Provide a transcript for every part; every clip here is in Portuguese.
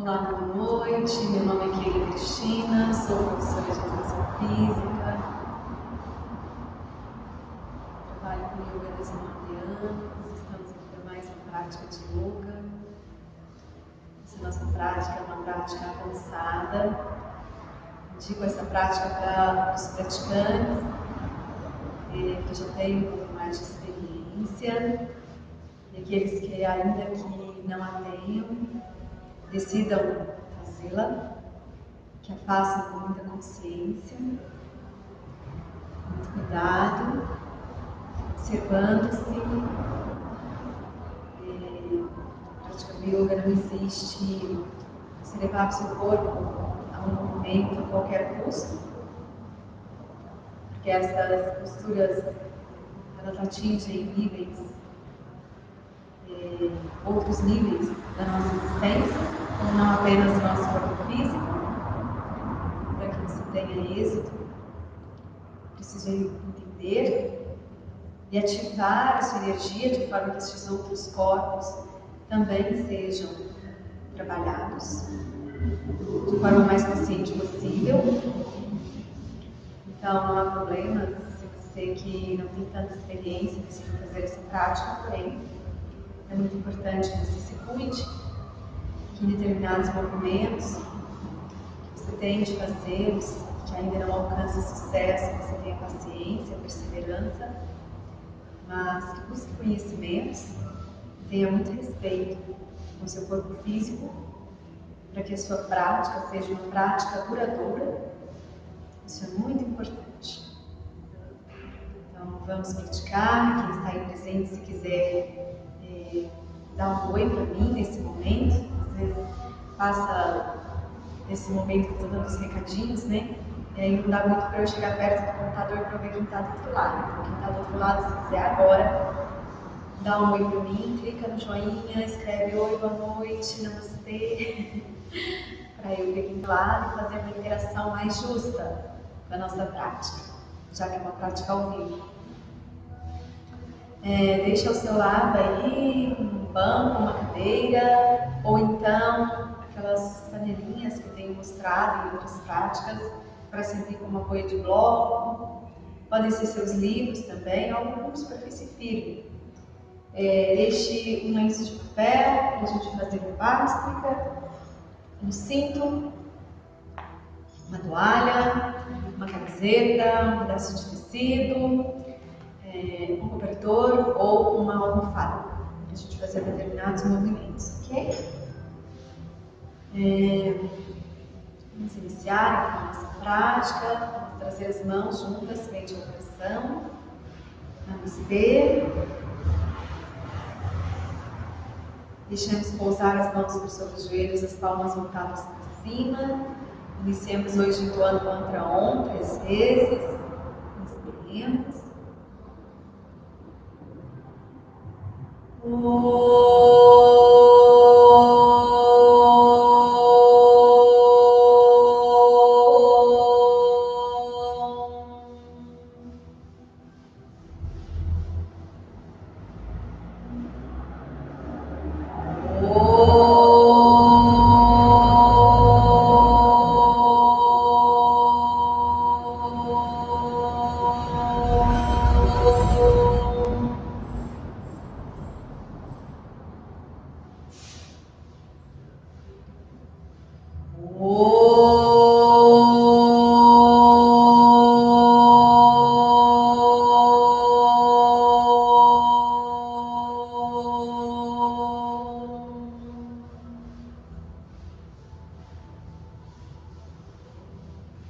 Olá, boa noite. Meu nome é Cristina, sou professora de educação física. Trabalho com yoga há 19 anos. Estamos aqui para mais uma prática de yoga. Essa nossa prática é uma prática avançada. Indico essa prática para os praticantes que já têm um pouco mais de experiência e aqueles que ainda que não a tenham, decidam fazê-la, que a façam com muita consciência, muito cuidado, observando-se. A prática do yoga não existe se levar o seu corpo a um movimento a qualquer custo, porque essas posturas elas atingem níveis, outros níveis da nossa existência, não apenas o nosso corpo físico. Para que você tenha êxito, precisa entender e ativar a sua energia de forma que esses outros corpos também sejam trabalhados de forma mais consciente possível. Então não há problema se você que não tem tanta experiência decide fazer essa prática, porém é muito importante que você se cuide, que em determinados movimentos que você tente fazê-los, que ainda não alcança sucesso, você tenha paciência, perseverança, mas que busque conhecimentos, tenha muito respeito com o seu corpo físico, para que a sua prática seja uma prática duradoura. Isso é muito importante. Então vamos praticar. Quem está aí presente, se quiser dar um oi para mim nesse momento, às vezes passa nesse momento que eu estou dando os recadinhos, né? E aí não dá muito para eu chegar perto do computador para ver quem está do outro lado. Então, quem está do outro lado, se quiser agora, dá um oi para mim, clica no joinha, escreve oi, boa noite, namastê, para eu ver quem está lá e fazer uma interação mais justa com a nossa prática, já que é uma prática ao vivo. Deixa ao seu lado aí um banco, uma cadeira, ou então aquelas panelinhas que eu tenho mostrado em outras práticas, para servir como apoio de bloco. Podem ser seus livros também, algo com superfície firme. Deixe um lenço de papel para a gente fazer uma básica, um cinto, uma toalha, uma camiseta, um pedaço de tecido, um cobertor ou uma almofada para a gente fazer determinados movimentos, ok? Vamos iniciar então a nossa prática. Vamos trazer as mãos juntas frente ao coração. Namastê. Deixamos pousar as mãos sobre os joelhos, as palmas voltadas para cima. Iniciamos hoje entoando o mantra Om 3 vezes. Inspiremos.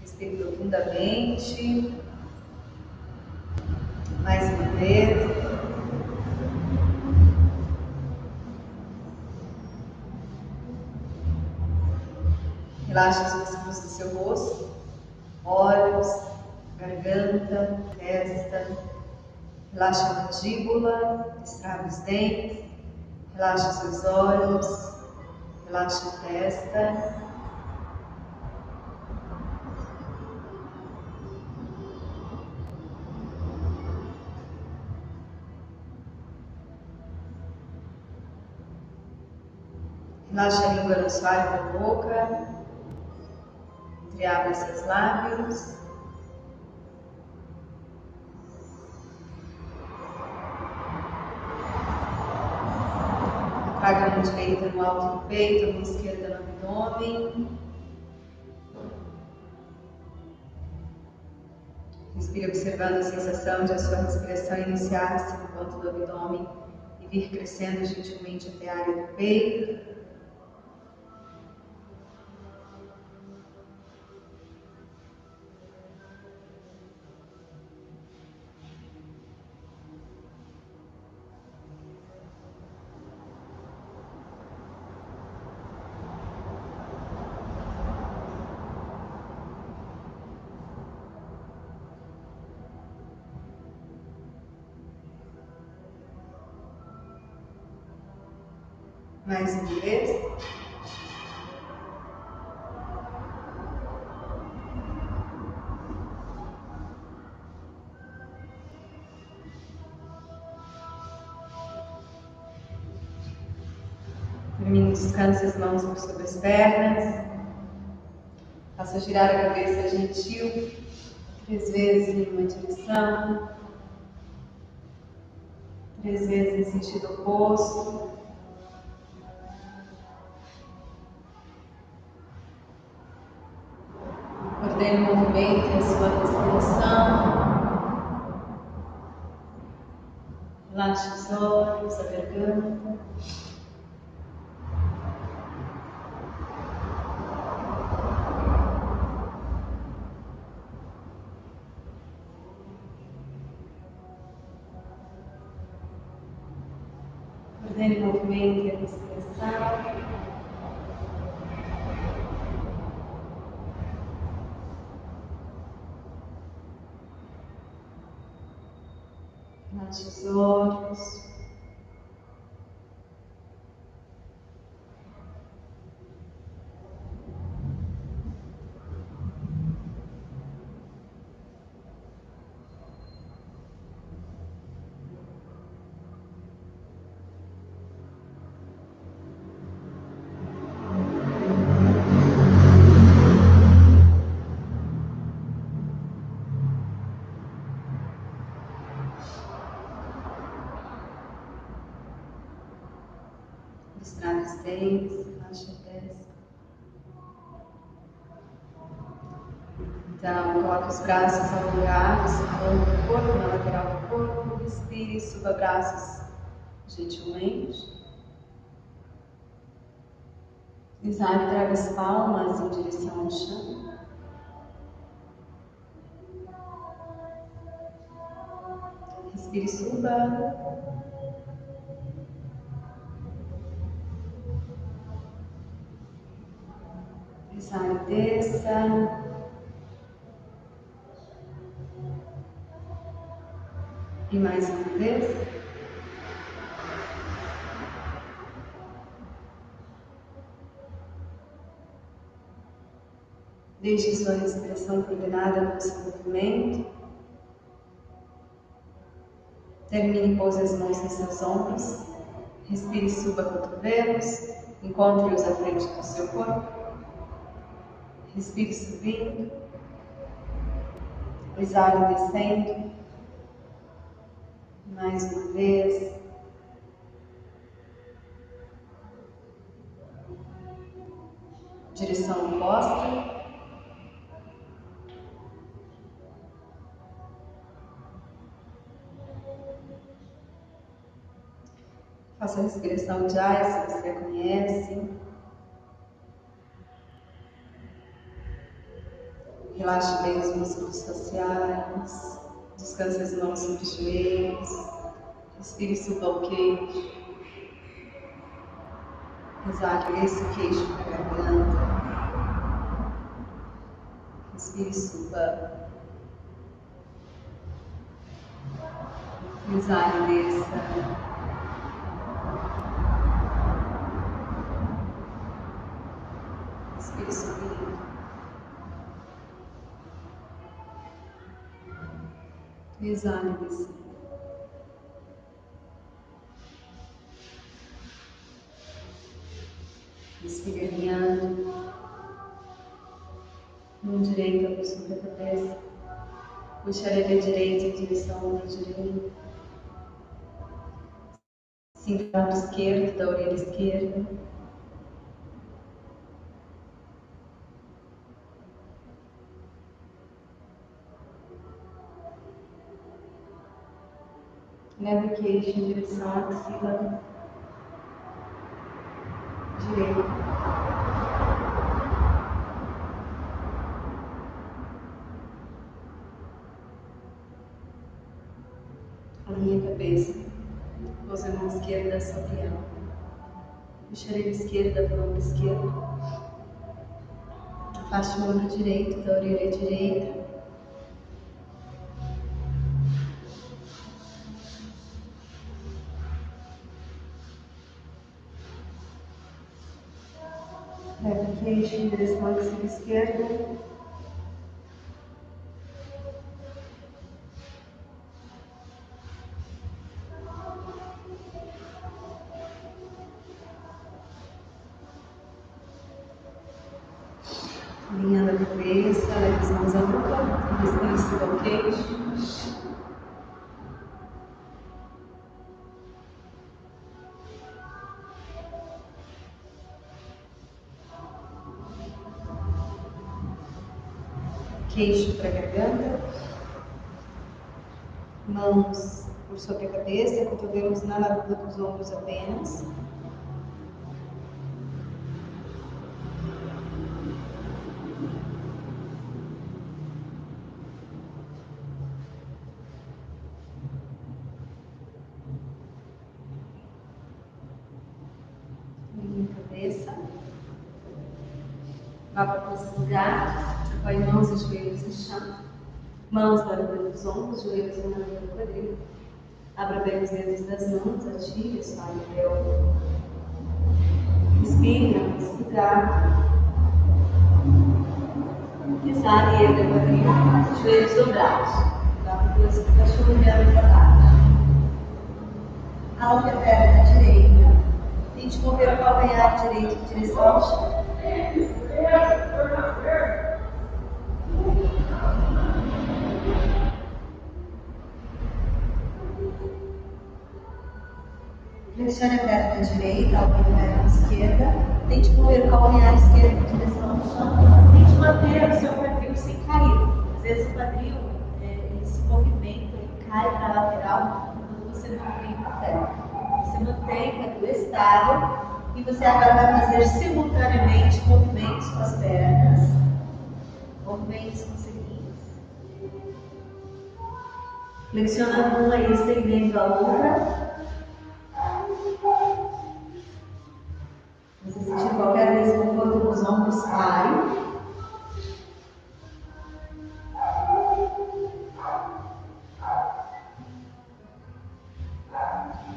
Respire profundamente. Mais uma vez. Relaxe os músculos do seu rosto, olhos, garganta, testa. Relaxe a mandíbula, destrave os dentes. Relaxe os seus olhos, relaxe a testa. Relaxa a língua no suave da boca. Entreabre seus lábios. Apaga a mão direita no alto do peito, a mão esquerda no abdômen. Respire observando a sensação de a sua respiração iniciar-se no ponto do abdômen e vir crescendo gentilmente até a área do peito. Mais uma vez. Termine, descanse as mãos por sobre as pernas. Faça girar a cabeça gentil 3 vezes em uma direção, 3 vezes em sentido oposto. Ordene o movimento e a sua respiração. Relaxe os olhos, a garganta. Ordene o movimento e a respiração. Relaxe os olhos. Destrave os dentes, relaxe a testa. Então, coloque os braços alongados, alonga o corpo, na lateral do corpo. Respire e suba braços gentilmente. Exale, traga as palmas em direção ao chão. Respire e suba. Exale, desça. E mais uma vez. Deixe sua respiração coordenada com o seu movimento. Termine e pouse as mãos nos seus ombros. Respire e suba cotovelos. Encontre-os à frente do seu corpo. Respire subindo. Exale descendo. Mais uma vez. Direção oposta. Faça a respiração jai, se você a conhece. Relaxe bem os músculos faciais. Descanse as mãos sobre os joelhos. Respire e suba o queixo. Exale, desça o queixo para a garganta. Respire e suba. Exale, desça. Respire subindo. Exale, descendo. alinhando. Mão direita sobre a cabeça. Puxa a orelha direita em direção ao ombro direito. Sinta o lado esquerdo da orelha esquerda. Leva o queixo em direção à axila direita. Alinha a cabeça. Pousa a mão esquerda sobre ela. Puxa a orelha esquerda para o ombro esquerdo. Afaste o ombro direito da orelha direita. Leva o queixo em direção à axila esquerda. Alinhando a cabeça, leva as mãos à nuca, descansa o queixo. Queixo para a garganta, mãos por sobre a cabeça, cotovelos na largura dos ombros apenas. Alinha a cabeça. Vá para esse lugar. Apoie mãos e joelhos no chão. Mãos na largura dos ombros, joelhos na largura do quadril. Abra bem os dedos das mãos, atire, espalhe o pé. Respire nesse lugar. Exale e erga o quadril, joelhos dobrados. Dá para duas cachorro olhando para baixo. Alongue a perna direita. Tente mover o calcanhar direito em direção ao chão. Flexione a perna direita, alongue a perna esquerda. Tente mover o calcanhar esquerdo em direção ao chão. Tente manter o seu quadril sem cair. Às vezes o quadril, ele se movimenta, ele cai para a lateral quando você movimenta a perna. Você mantém o quadril estável e você agora vai fazer simultaneamente movimentos com as pernas. Movimentos conseguintes. Flexiona uma e estendendo a outra. Se sentir qualquer desconforto nos ombros, pare.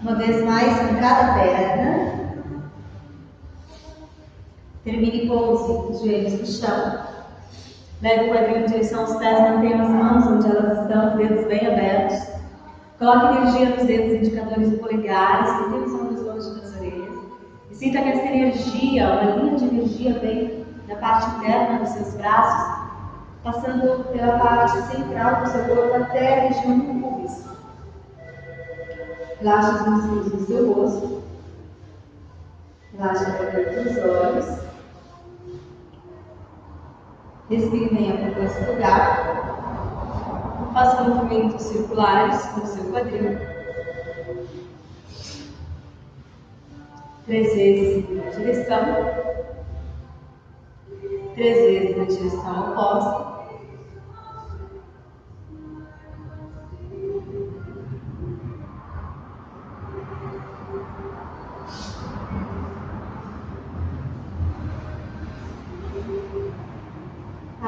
Uma vez mais em cada perna. Termine pouse, os joelhos no chão. Leve o quadril em direção aos pés, mantenha as mãos onde elas estão, os dedos bem abertos. Coloque energia nos dedos indicadores do polegares, mantenha os ombros longe das orelhas. E sinta que essa energia, uma linha de energia vem da parte interna dos seus braços, passando pela parte central do seu corpo até a região do pubis. Relaxe os músculos do seu rosto. Relaxe a garganta dos olhos. Respire bem para esse lugar. Faça movimentos circulares com o seu quadril. 3 vezes na direção. 3 vezes na direção oposta.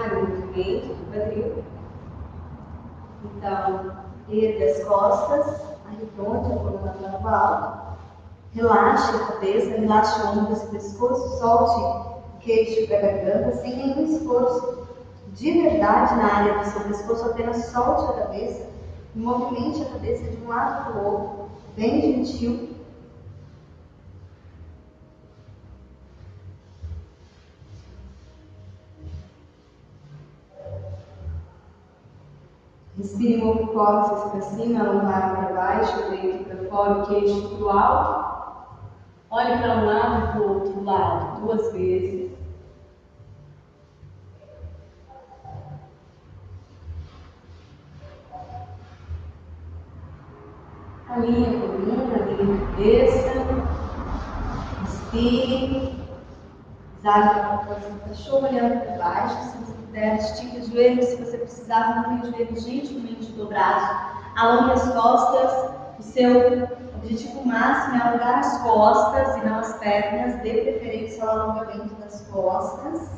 Movimento do quadril. Então, erga as costas, arredonde a coluna para o alto, relaxe a cabeça, relaxe ombros e pescoço, solte o queixo para a garganta sem nenhum esforço. De verdade, na área do seu pescoço, apenas solte a cabeça e movimente a cabeça de um lado para o outro, bem gentil. Respire, move o cóccix para cima, a lombar para baixo, o peito para fora, o queixo para o alto. Olhe para um lado e para o outro lado, 2 vezes. Alinhe a coluna, alinhe a cabeça. Inspire. Exale com a força do cachorro, olhando para baixo. Se você puder, estique os joelhos. Se você precisar, mantém os joelhos gentilmente dobrados. Alongue as costas. O seu objetivo máximo é alongar as costas e não as pernas. Dê preferência ao alongamento das costas.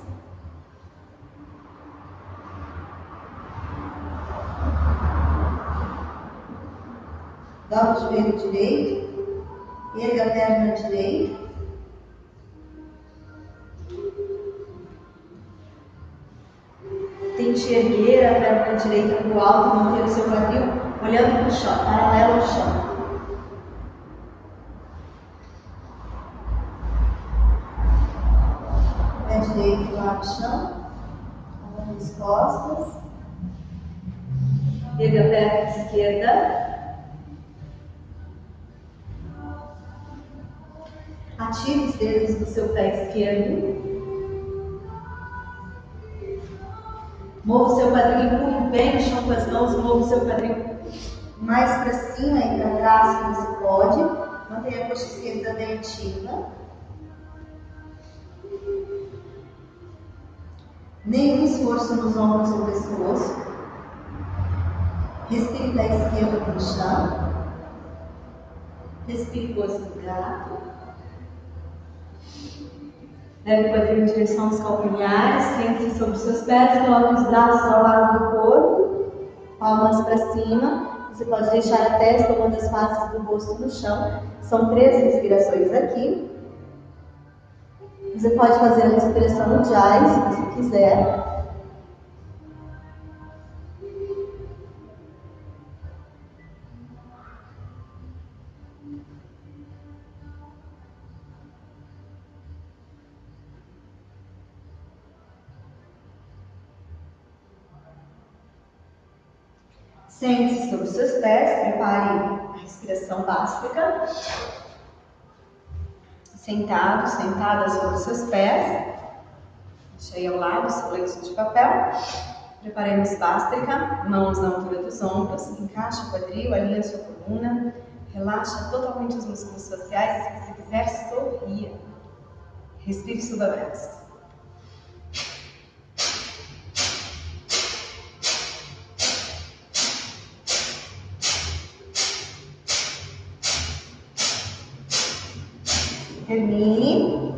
Dobra o joelho direito. Erga a perna direita. Tente erguer a perna direita para o alto e manter o seu quadril olhando para o chão, paralelo ao chão. Pé direito lá no chão, alonga as costas. Erga a perna esquerda. Ative os dedos do seu pé esquerdo. Mova o seu quadril, empurre bem o chão com as mãos, mova o seu quadril mais para cima e para trás que você pode. Mantenha a coxa esquerda bem ativa. Nenhum esforço nos ombros ou pescoço. Respire da esquerda para o chão. Respire pose do gato. Leve o quadril em direção aos calcanhares, sente-se sobre os seus pés, coloque os braços ao lado do corpo, palmas para cima. Você pode deixar a testa ou uma das faces do rosto no chão. São 3 respirações aqui. Você pode fazer a respiração Ujjayi, se você quiser. Sente-se sobre os seus pés, prepare a respiração básica. Sentado, sentada sobre os seus pés. Deixe aí ao lado o seu lenço de papel. Preparemos Bhastrika, mãos na altura dos ombros. Encaixe o quadril, alinhe a sua coluna. Relaxa totalmente os músculos faciais. Se você quiser, sorria. Respire, suba braços. Termine.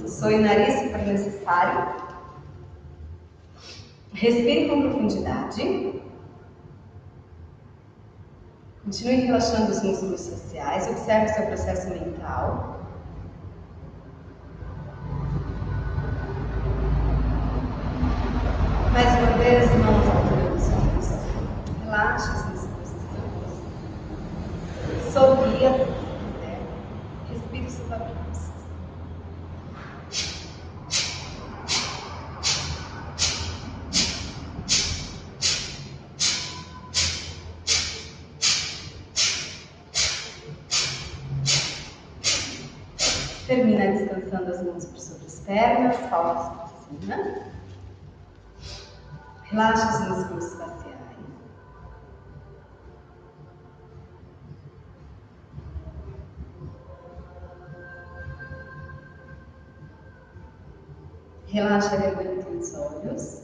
Soe o nariz se for necessário. Respire com profundidade. Continue relaxando os músculos faciais. Observe seu processo mental. Mais uma vez, mãos à altura dos ombros. Relaxe os músculos do seu rosto. Sorria. Respire suba braços. Termina descansando as mãos por sobre as pernas, palmas para cima. Relaxe os músculos faciais. Relaxa a garganta e os olhos.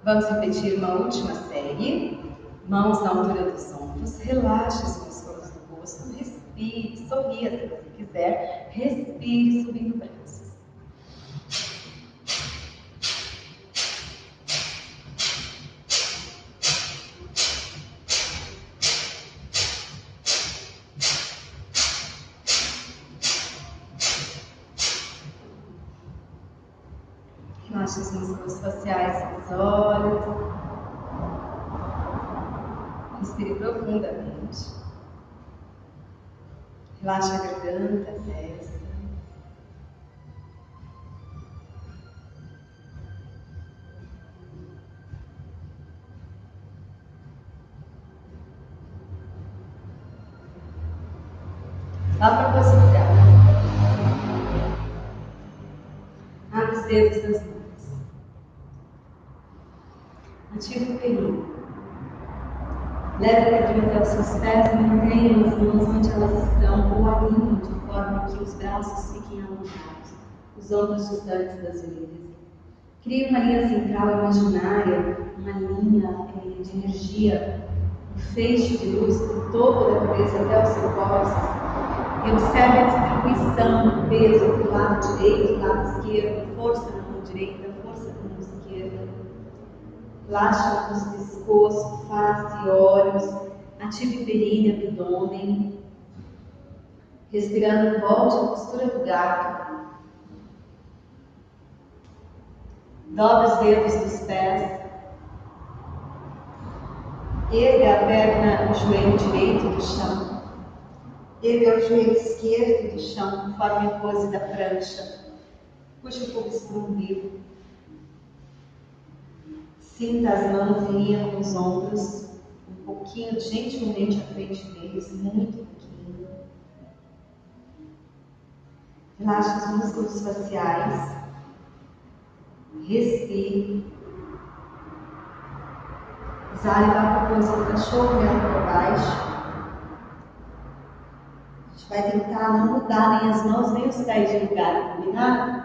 Vamos repetir uma última série. Mãos na altura dos ombros. Relaxe os músculos do rosto. Respire, sorria se você quiser. Respire, subindo braços. Relaxe os músculos faciais dos olhos. Respire profundamente. Relaxe a garganta, a testa. Vá para esse lugar. Abre os dedos das mãos. Ativa o períneo. Leve o quadril até os seus pés e mantenha as mãos onde elas estão ou alinhe de forma que os braços fiquem alongados, os ombros distantes das orelhas. Crie uma linha central imaginária, uma linha de energia, um feixe de luz do topo da cabeça até o seu cóccix. E observe a distribuição do peso do lado direito, do lado esquerdo, força na mão direita, força na mão esquerda. Relaxa os pescoço, face, olhos, ative períneo, abdômen. Respirando, volte à postura do gato. Dobre os dedos dos pés. Erga a perna, o joelho direito do chão. Erga o joelho esquerdo do chão, forme a pose da prancha. Puxe o pulso para o umbigo. Sinta as mãos em linha com os ombros, um pouquinho, gentilmente à frente deles, muito pouquinho. Relaxe os músculos faciais. Respire. Exale, vá para a posição do cachorro, olhando para baixo. A gente vai tentar não mudar nem as mãos, nem os pés de lugar, combinado?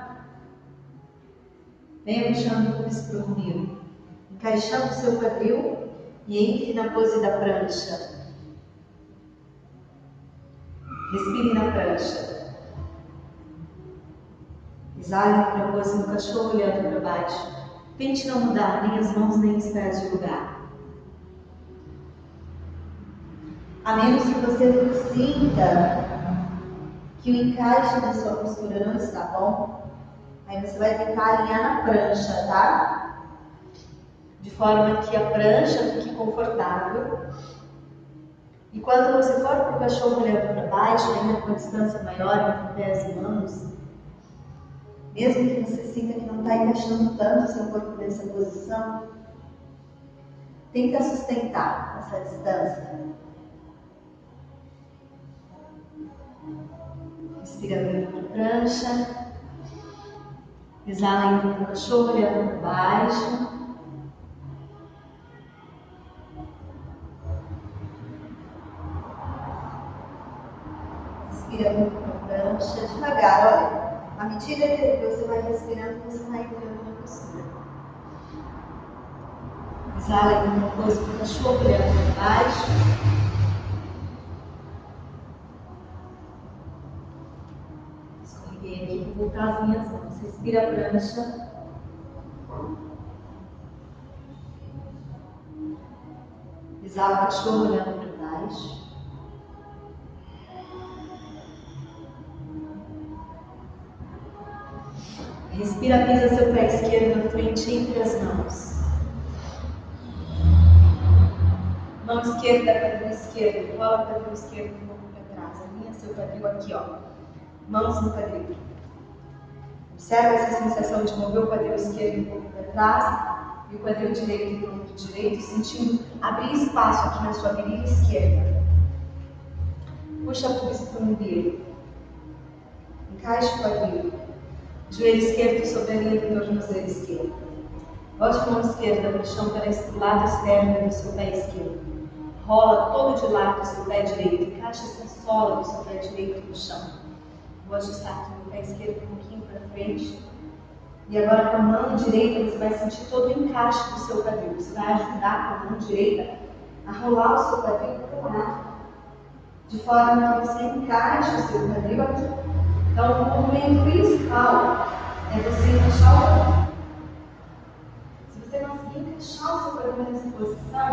Venha puxando o pulso para o umbigo. Encaixando o seu quadril e entre na pose da prancha. Respire na prancha. Exale para a pose do cachorro olhando para baixo. Tente não mudar nem as mãos nem os pés de lugar. A menos que você sinta que o encaixe da sua postura não está bom, aí você vai tentar alinhar na prancha, tá? De forma que a prancha fique confortável. E quando você for para o cachorro olhando para baixo, ainda com uma distância maior entre pés e mãos, mesmo que você sinta que não está encaixando tanto o seu corpo nessa posição, tenta sustentar essa distância. Respira bem para a prancha. Exala indo para o cachorro olhando para baixo. Respira muito para a prancha, devagar, olha. À medida que você vai respirando, você vai entrando na postura. Exala indo para a pose do cachorro olhando para baixo. Escorreguei aqui, vou voltar as minhas mãos. Respira a prancha. Exala o cachorro olhando para baixo. Respira, pisa seu pé esquerdo na frente entre as mãos. Mão esquerda, quadril esquerdo. Rola o quadril esquerdo um pouco para trás. Alinha seu quadril aqui, ó. Mãos no quadril. Observa essa sensação de mover o quadril esquerdo um pouco para trás e o quadril direito no ombro direito, sentindo abrir espaço aqui na sua virilha esquerda. Puxa a pulso para o umbigo. Encaixe o quadril. Joelho esquerdo sobre a linha do tornozelo esquerdo. Bote a mão esquerda no chão para o lado externo do seu pé esquerdo. Rola todo de lado do seu pé direito. Encaixa essa sola do seu pé direito no chão. Vou ajustar aqui o pé esquerdo um pouquinho para frente. E agora com a mão direita você vai sentir todo o encaixe do seu quadril. Você vai ajudar com a mão direita a rolar o seu quadril para o lado. De forma que você encaixe o seu quadril aqui. Então, o movimento principal é você encaixar o quadril. Se você conseguir encaixar o seu quadril nessa posição,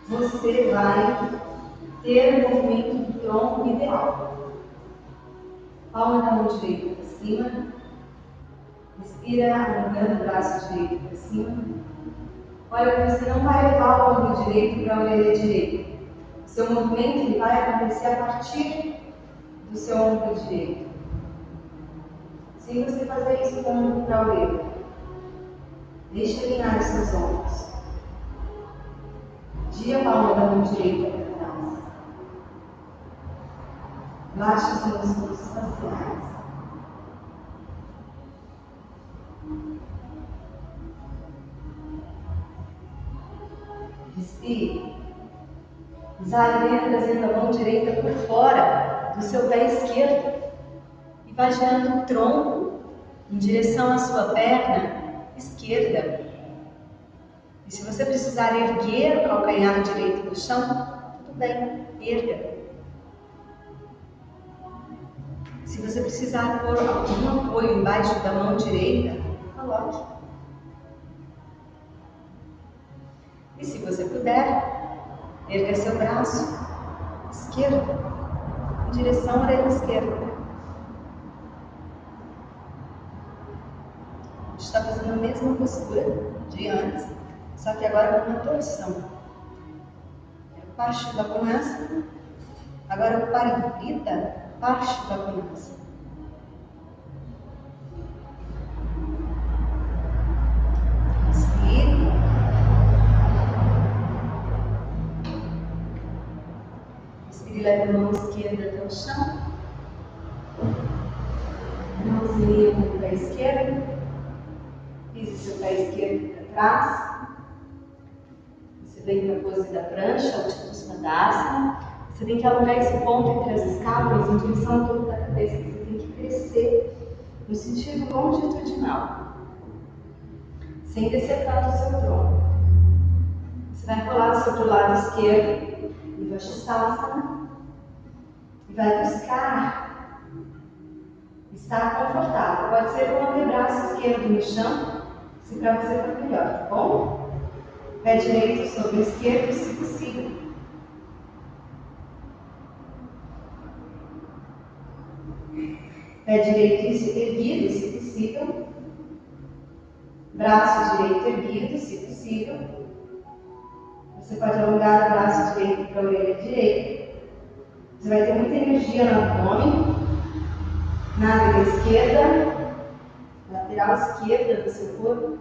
você vai ter o movimento do tronco ideal. Palma da mão direita para cima. Respira, alongando o braço direito para cima. Olha, você não vai levar o ombro direito para a orelha direita. O seu movimento ele vai acontecer a partir do seu ombro direito. Se você fazer isso com o ombro para a orelha, deixe alinhar os seus ombros. Gira a palma da mão direita para trás. Relaxe os músculos faciais. Respire. Exale bem, trazendo a mão direita por fora do seu pé esquerdo e vai girando o tronco em direção à sua perna esquerda. E se você precisar erguer o calcanhar direito do chão, tudo bem, erga. Se você precisar pôr algum apoio embaixo da mão direita, coloque. E se você puder, erga seu braço esquerdo em direção à orelha esquerda. A gente está fazendo a mesma postura de antes, só que agora com uma torção. Eu baixo da coluna, agora eu parida, baixo da coluna. Inspire. Inspire, leve a mão esquerda até o chão. Mãozinha com o pé esquerdo. Pise seu pé esquerdo para trás. Você vem para a pose da prancha, o tipo Padasana. Você tem que alongar esse ponto entre as escápulas em direção ao topo da cabeça. Você tem que crescer no sentido longitudinal, sem descer tanto o seu tronco. Você vai rolar para o lado esquerdo e vai ajustar e vai buscar estar confortável. Pode ser com o antebraço esquerdo no chão, se para você for melhor, tá bom? Pé direito sobre o esquerdo, se possível. Pé direito erguido, se possível. Braço direito erguido, se possível. Você pode alongar o braço direito para a orelha direita. Você vai ter muita energia no abdômen, na orelha esquerda, lateral esquerda do seu corpo.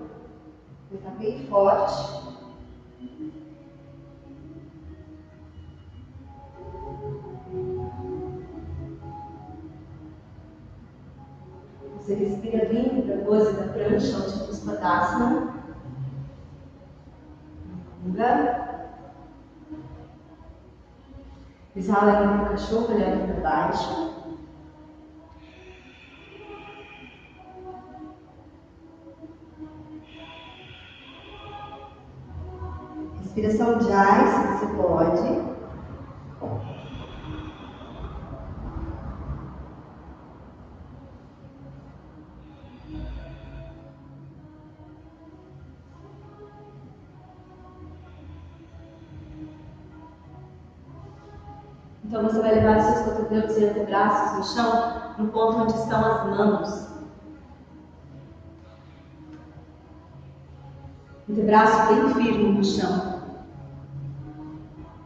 Vai estar bem forte. Você respira vindo para a pose da prancha, o tipo Padasana. Exala indo para o cachorro, olhando para baixo. Respiração Jai, se você pode. Então você vai levar os seus cotovelos e antebraços no chão, no ponto onde estão as mãos. Antebraço bem firme no chão.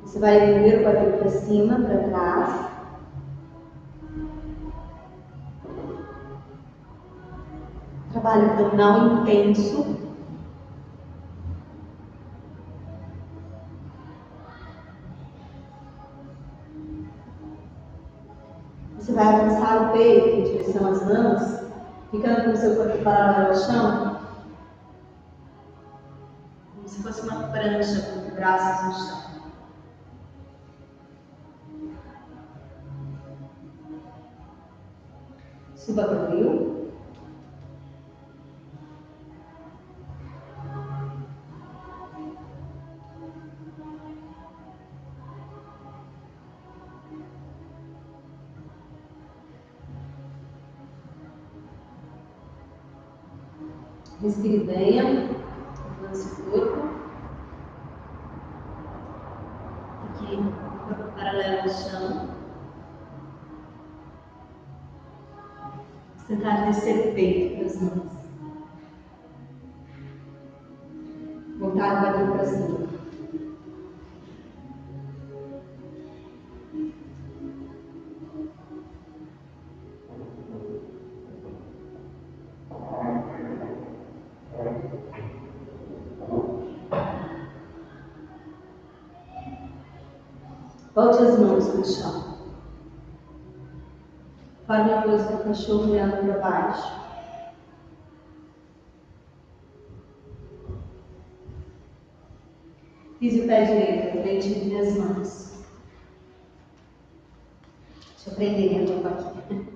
Você vai erguer o quadril para cima, para trás. Trabalho abdominal intenso. Você vai avançar o peito em direção às mãos, ficando com o seu corpo paralelo ao chão, como se fosse uma prancha com os braços no chão. Suba quadril. Respire bem, lance o corpo. Aqui, corpo paralelo ao chão. Vamos tentar descer o peito para as mãos. Voltar o quadril para cima. Volte as mãos no chão. Forme a pose do cachorro olhando para baixo. Pise o pé direito à frente de minhas mãos. Deixa eu prender minha roupa aqui.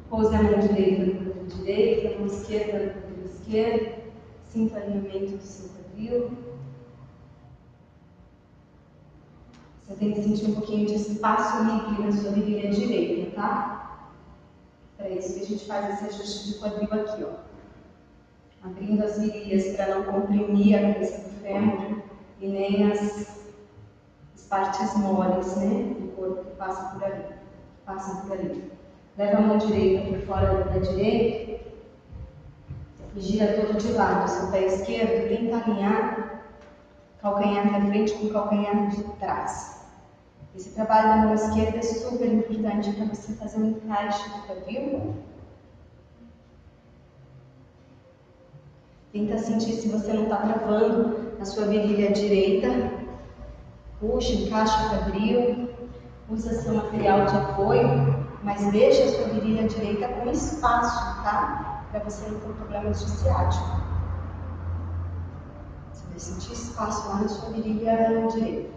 Pouse a mão direita no quadril direito, a mão esquerda no quadril esquerdo. Sinta o alinhamento do seu quadril. Você tem que sentir um pouquinho de espaço livre na sua virilha direita, tá? Para isso que a gente faz esse ajuste de quadril aqui, ó. Abrindo as virilhas para não comprimir a cabeça do fêmur e nem as partes moles, né, do corpo que passam por ali. Leva a mão direita por fora do pé direito e gira todo de lado. Seu pé esquerdo tenta alinhar calcanhar da frente com calcanhar de trás. Esse trabalho da mão esquerda é super importante para você fazer um encaixe do quadril. Tenta sentir se você não está travando a sua virilha direita. Puxa, encaixa o quadril. Usa seu material de apoio, mas deixa a sua virilha direita com espaço, tá? Para você não ter problemas de ciático. Você vai sentir espaço lá na sua virilha direita.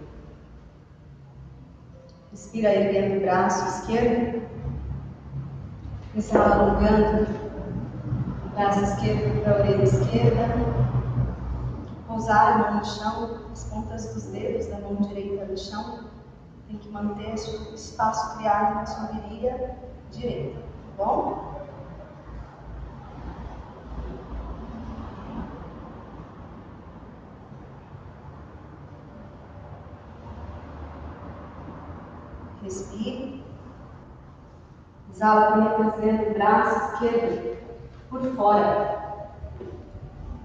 Respira erguendo o braço esquerdo. Exala alongando o braço esquerdo para a orelha esquerda. Pousar a mão no chão, as pontas dos dedos da mão direita no chão. Tem que manter o espaço criado na sua virilha direita, tá bom? Respire. Exala, trazendo o braço esquerdo por fora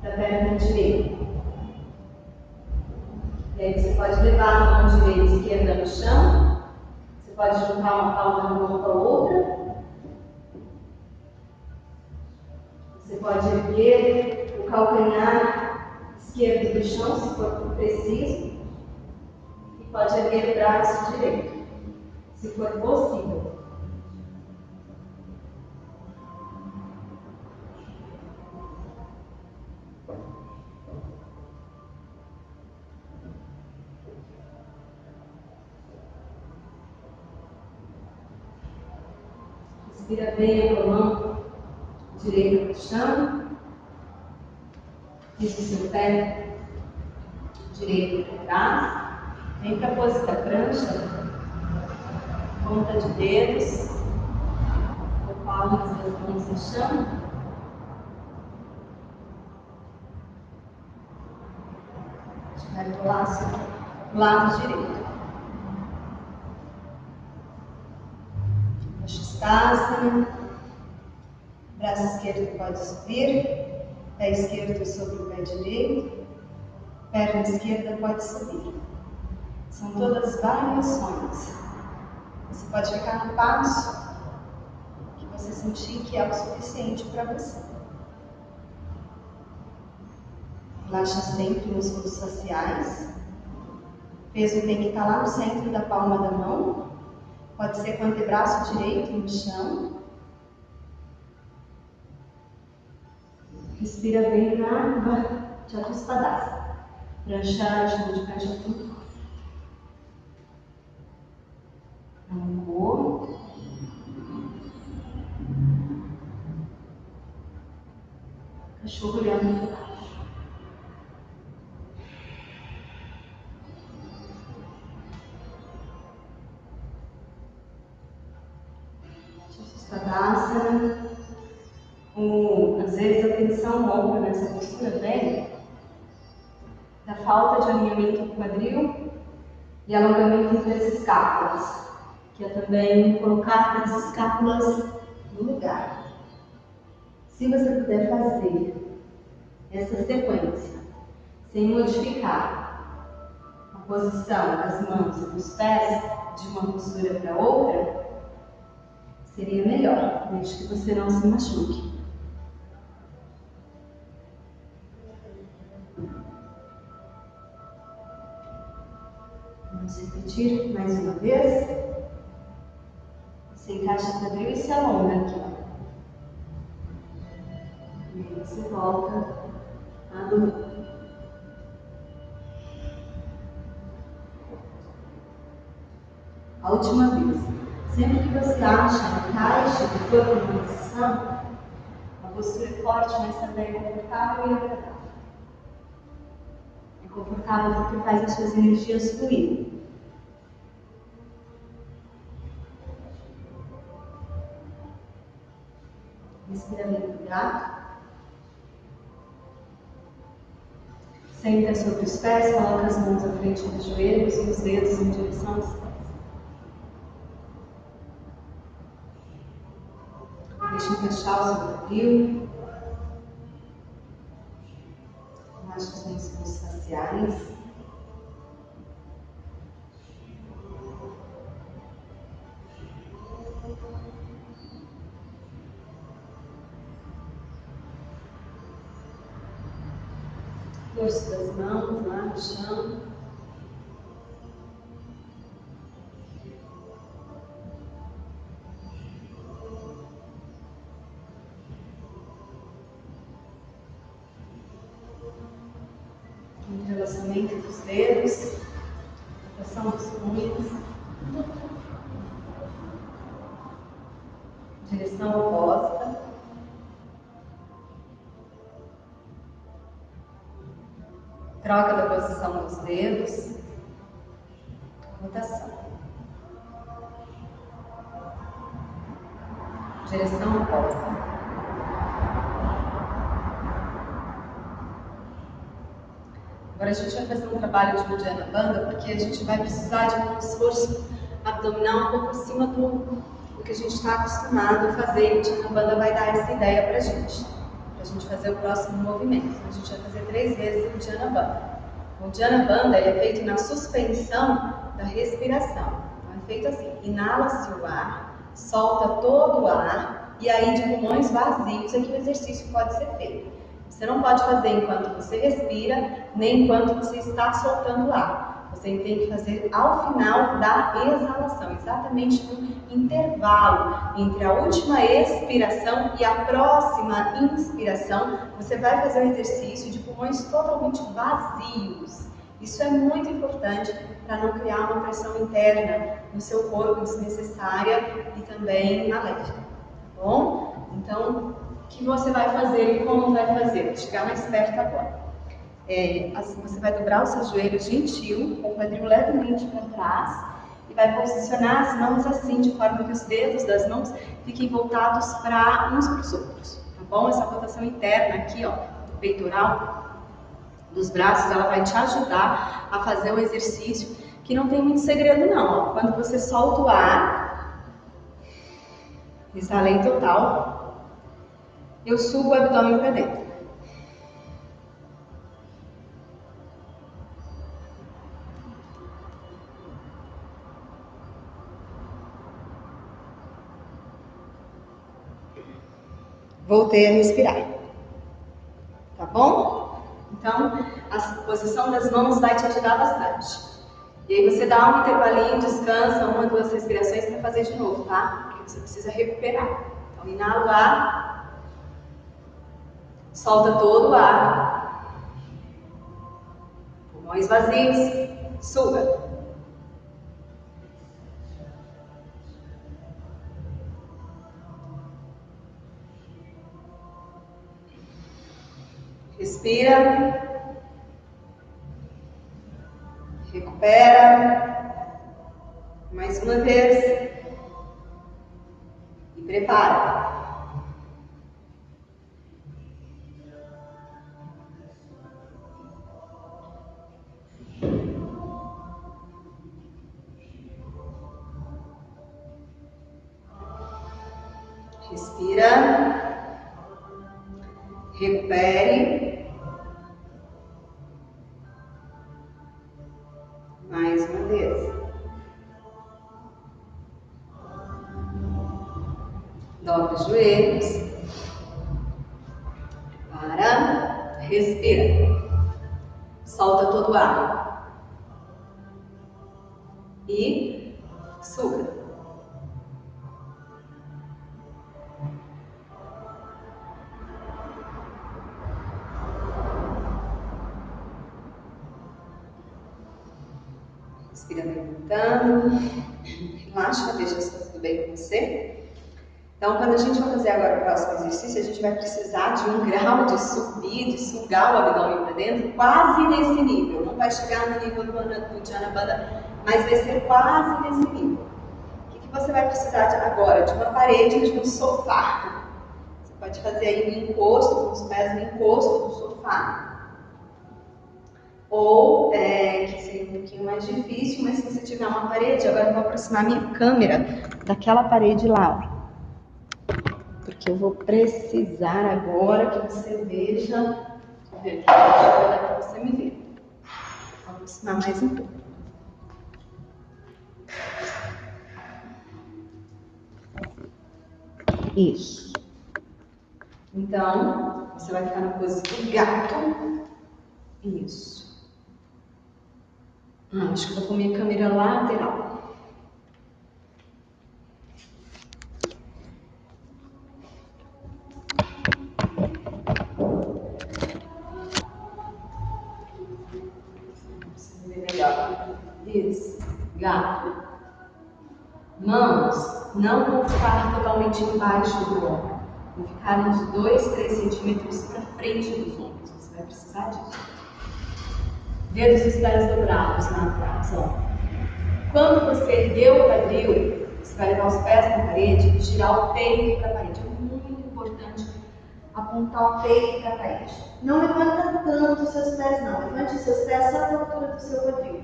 da perna direita. E aí você pode levar a mão direita e esquerda no chão. Você pode juntar uma palma da mão com a outra. Você pode erguer o calcanhar esquerdo do chão, se for preciso. E pode erguer o braço direito, se for possível. Respira bem com a mão direita no chão. Pisa o seu pé direito para trás. Vem para a pose da prancha. Ponta de dedos. Palmas das mãos no chão. Vai para o lado direito. Asana. Braço esquerdo pode subir, pé esquerdo sobre o pé direito, perna esquerda pode subir. São todas variações. Você pode ficar no passo que você sentir que é o suficiente para você. Relaxa sempre os músculos faciais. O peso tem que estar lá no centro da palma da mão. Pode ser com o antebraço direito no chão. Respira bem na água de avançada. Pranchar, chama de prancha tudo. Alongou. Cachorro olhando para baixo. Asana. Às vezes a tensão no ombro nessa postura vem da falta de alinhamento do quadril e alongamento entre as escápulas, que é também colocar as escápulas no lugar. Se você puder fazer essa sequência sem modificar a posição das mãos e dos pés de uma postura para outra, seria melhor, desde que você não se machuque. Vamos repetir mais uma vez. Você encaixa o quadril e se alonga aqui, ó. E aí você volta a dormir. A última vez. Sempre que você acha o encaixe do corpo na posição, a postura é forte, mas também é confortável e agradável. É confortável porque faz as suas energias fluírem. Respira bem no gato. Senta sobre os pés, coloca as mãos à frente dos joelhos e os dedos em direção aos pés. Deixa encaixar o seu quadril. Relaxa os músculos faciais. Dorso das mãos lá no chão. Entrelaçamento dos dedos, rotação dos punhos, direção oposta, troca da posição dos dedos, rotação, direção oposta. Agora a gente vai fazer um trabalho de Uddiyana Bandha, porque a gente vai precisar de um esforço abdominal um pouco acima do que a gente está acostumado a fazer. E o Uddiyana Bandha vai dar essa ideia para a gente fazer o próximo movimento. Então, a gente vai fazer 3 vezes o Uddiyana Bandha. O Uddiyana Bandha é feito na suspensão da respiração. Então, é feito assim: inala-se o ar, solta todo o ar, e aí de pulmões vazios é que o exercício pode ser feito. Você não pode fazer enquanto você respira, nem enquanto você está soltando o ar. Você tem que fazer ao final da exalação, exatamente no intervalo entre a última expiração e a próxima inspiração. Você vai fazer um exercício de pulmões totalmente vazios. Isso é muito importante para não criar uma pressão interna no seu corpo desnecessária e também maléfica, tá bom? Então, o que você vai fazer e como vai fazer? Vou chegar mais perto agora. Assim, você vai dobrar os seus joelhos gentil, com o quadril levemente para trás, e vai posicionar as mãos assim, de forma que os dedos das mãos fiquem voltados para uns para os outros, tá bom? Essa rotação interna aqui, ó, do peitoral, dos braços, ela vai te ajudar a fazer um exercício que não tem muito segredo não, ó. Quando você solta o ar, exalei total, eu subo o abdômen para dentro. Voltei a respirar. Tá bom? Então, a posição das mãos vai te ajudar bastante. E aí você dá um intervalinho, descansa, 1 a 2 respirações para fazer de novo, tá? Porque você precisa recuperar. Então, inala o ar. Solta todo o ar. Pulmões vazios. Suga. Respira. Recupera. Mais uma vez. E prepara. Respira. Recupere. Mais uma vez. Dobra os joelhos. Para. Respira. Solta todo o ar. e suga. Respira levantando, relaxa, veja se está tudo bem com você. Então, quando a gente vai fazer agora o próximo exercício, a gente vai precisar de um grau de subir, de sugar o abdômen para dentro, quase nesse nível. Não vai chegar no nível do Dhyana Bandha, mas vai ser quase nesse nível. O que você vai precisar agora? De uma parede, de um sofá. Você pode fazer aí no encosto, com os pés no encosto do sofá. Ou, que seria um pouquinho mais difícil, mas se você tiver uma parede, agora eu vou aproximar minha câmera daquela parede lá, ó. Porque eu vou precisar agora que você veja, para você me ver. Vou aproximar mais um pouco. Isso. Então, você vai ficar na pose do gato. Isso. Acho que eu vou com minha câmera lateral. Isso, gato. Mãos não vão ficar totalmente embaixo do ombro. Vão ficar uns 2, 3 centímetros para frente dos ombros. Você vai precisar disso. Dedos dos pés dobrados na trás. Quando você erguer o quadril, você vai levar os pés na parede e girar o peito para a parede. É muito importante apontar o peito para a parede. Não levanta tanto os seus pés, não. Levante os seus pés só na altura do seu quadril.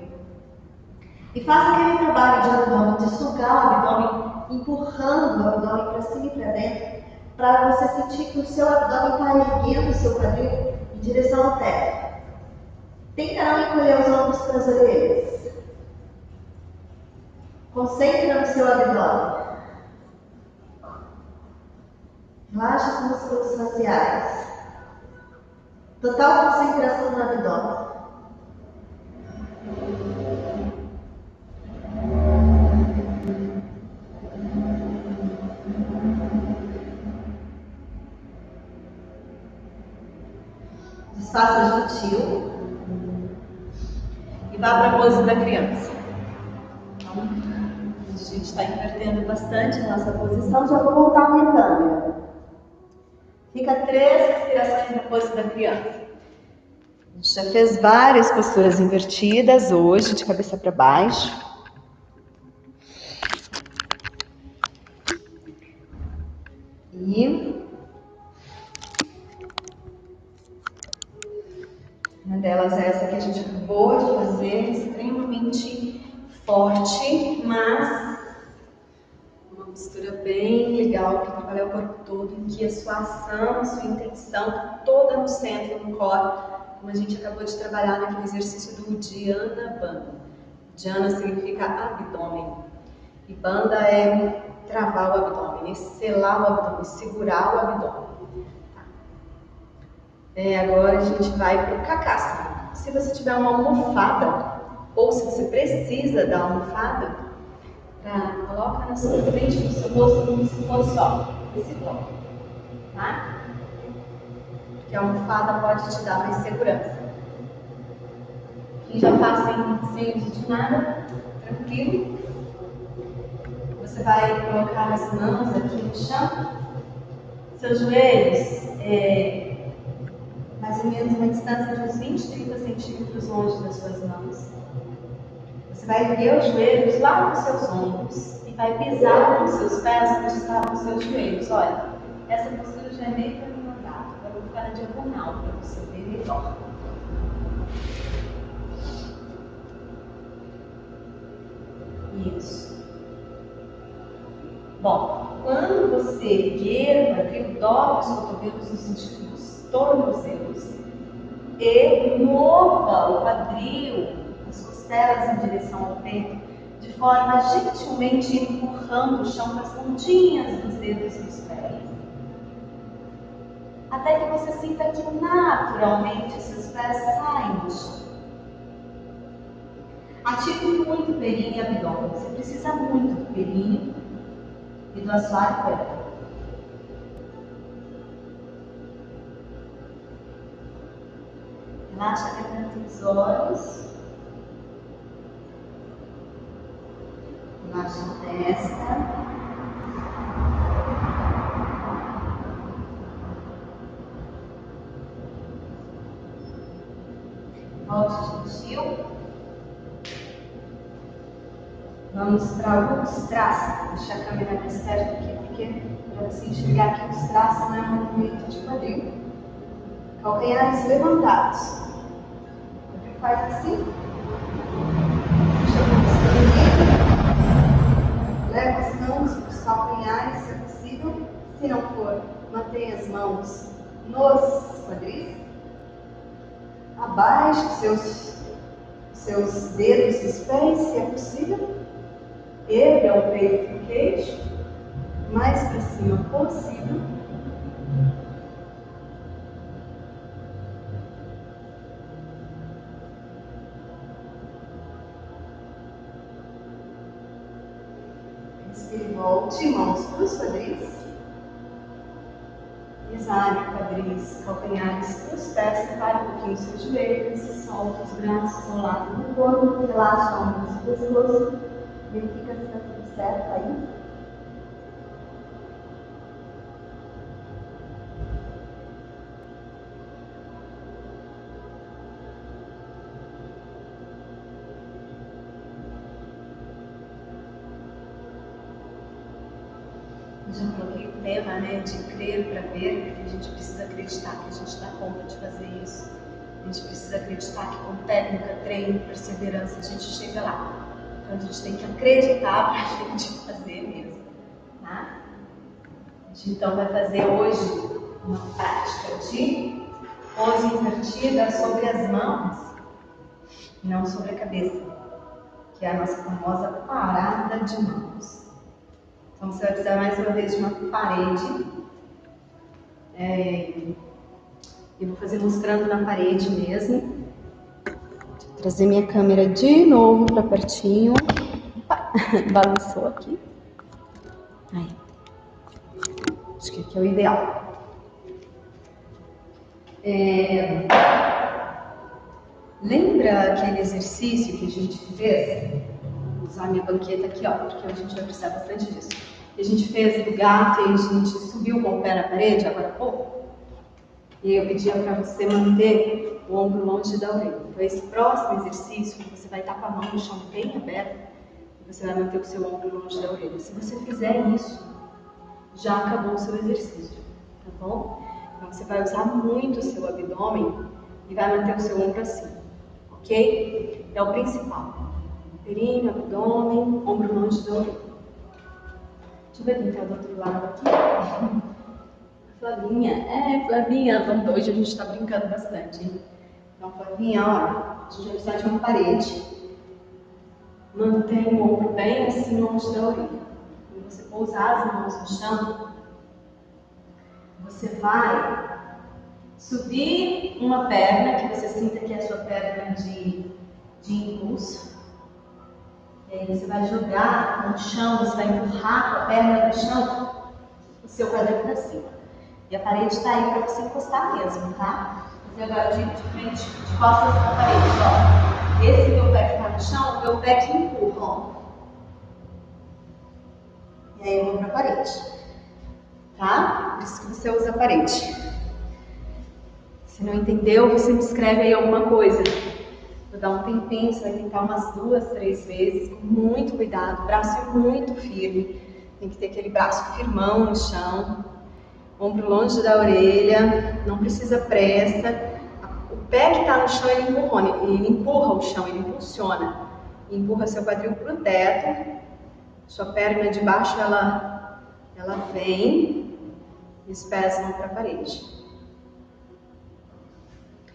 E faça aquele trabalho de abdômen, de sugar o abdômen, empurrando o abdômen para cima e para dentro, para você sentir que o seu abdômen está erguendo o seu quadril em direção ao teto. Tenta não encolher os ombros para as orelhas. Concentra no seu abdômen. Relaxa os músculos faciais. Total concentração no abdômen. Desfaça gentil. E vá para a pose da criança. Então, a gente está invertendo bastante a nossa posição. Já vou voltar a minha câmera. Fica 3 respirações na pose da criança. A gente já fez várias posturas invertidas hoje, de cabeça para baixo. E uma delas é essa que a gente acabou de fazer, extremamente forte, mas uma postura bem legal para trabalhar o corpo todo, em que a sua ação, a sua intenção está toda no centro, no core, como a gente acabou de trabalhar naquele exercício do Dhyana Bandha. Dhyana significa abdômen e Bandha é travar o abdômen, selar o abdômen, segurar o abdômen. Agora a gente vai para o Kakasana. Se você tiver uma almofada, ou se você precisa da almofada, coloca na sua frente, no seu rosto, como se fosse esse bloco, tá? Porque a almofada pode te dar mais segurança. Quem já está sem uso de nada, tranquilo. Você vai colocar as mãos aqui no chão, seus joelhos mais ou menos uma distância de uns 20, 30 centímetros longe das suas mãos. Você vai erguer os joelhos lá nos seus ombros e vai pisar com os seus pés onde estavam os seus joelhos. Olha, essa postura já é meio caminho andado. Agora eu vou ficar na diagonal para você ver melhor. Isso. Bom, quando você erguer o quadril, dobra os cotovelos no sentido dos tornozelos e mova o quadril, as costelas em direção ao peito, de forma gentilmente empurrando o chão com as pontinhas dos dedos dos pés. Até que você sinta que naturalmente seus pés saem do chão. A Ative muito o períneo e abdômen. Você precisa muito do períneo e do assoalho pélvico. Relaxa a garganta dos olhos. Relaxa a testa. Volte gentil. Vamos para alguns traços. Deixar a câmera mais perto aqui, porque para você enxergar que os traços não é um movimento de quadril. Calcanhares levantados. Quadril faz assim. Leva as mãos para os calcanhares, se é possível. Se não for, mantenha as mãos nos quadris. Abaixe seus dedos dos pés, se é possível. Erga o peito do queixo, mais para cima possível. Respire e volte, mãos para os quadris. Exale quadris, calcanhares para os pés, separe um pouquinho os seus joelhos, solta os braços ao lado do corpo, relaxa a ombros do pescoço, verifica se está tudo certo aí. Eu já coloquei o tema, de crer para ver, porque a gente precisa acreditar que a gente dá conta de fazer isso. A gente precisa acreditar que com técnica, treino, perseverança, a gente chega lá. Então a gente tem que acreditar para a gente fazer mesmo. Tá? A gente então vai fazer hoje uma prática de pose invertida sobre as mãos, não sobre a cabeça, que é a nossa famosa parada de mãos. Então você vai precisar mais uma vez de uma parede. Eu vou fazer mostrando na parede mesmo. Vou trazer minha câmera de novo para pertinho. Opa, balançou aqui. Aí. Acho que aqui é o ideal. Lembra aquele exercício que a gente fez? Vou usar minha banqueta aqui, porque a gente vai precisar bastante disso. A gente fez do gato e a gente subiu com o pé na parede agora há pouco. E eu pedia para você manter o ombro longe da orelha. Então esse próximo exercício, você vai estar com a mão no chão bem aberta e você vai manter o seu ombro longe da orelha. Se você fizer isso, já acabou o seu exercício, tá bom? Então você vai usar muito o seu abdômen e vai manter o seu ombro assim, ok? É o principal. Períneo, abdômen, ombro longe da orelha. Deixa eu ver quem tá do outro lado aqui. Flavinha, hoje a gente tá brincando bastante, hein? Então, Flavinha, a gente vai precisar de uma parede. Mantém o ombro bem assim longe da orelha. Quando você pousar as mãos no chão, você vai subir uma perna, que você sinta que é a sua perna de impulso. E aí você vai jogar no chão, você vai empurrar com a perna no chão, o seu quadril para cima. E a parede está aí para você encostar mesmo, tá? Vou fazer agora de frente, de costas para a parede, Esse meu pé que está no chão, meu pé que empurra, E aí eu vou para a parede, tá? Por isso que você usa a parede. Se não entendeu, você me escreve aí alguma coisa. Vou dar um tempinho, você vai tentar umas 2, 3 vezes, com muito cuidado, braço muito firme. Tem que ter aquele braço firmão no chão, ombro longe da orelha, não precisa pressa. O pé que está no chão, ele empurra o chão, ele impulsiona. Empurra seu quadril para o teto, sua perna de baixo, ela vem, e os pés vão para a parede.